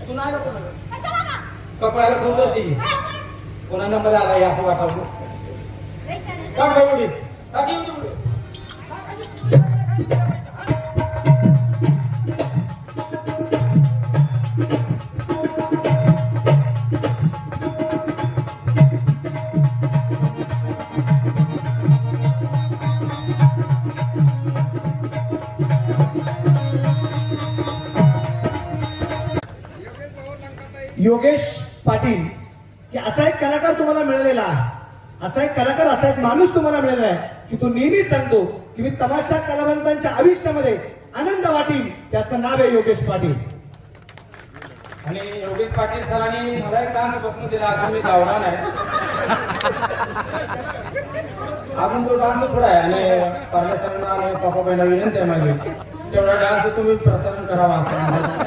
तू नाही का कपड्याला खूप होती कोणा नंबर आला असं वाटावं का एवढी टाकी एवढी योगेश पाटील की असा एक कलाकार तुम्हाला मिळालेला आहे, असा एक कलाकार, असा एक माणूस तुम्हाला मिळालेला आहे की तो नेहमीच सांगतो की मी तमाशा कलावंतांच्या आयुष्यामध्ये आनंद वाटील, त्याचं नाव आहे योगेश पाटील. आणि योगेश पाटील सरांनी मला एक डान्स बसून दिला, अजून मी गावला नाही. अजून तो डान्स पुढे आहे आणि पार्ले सरांना आणि पापा बहिणा विनंती आहे माझी तेवढा डान्स तुम्ही प्रसारण करावा असं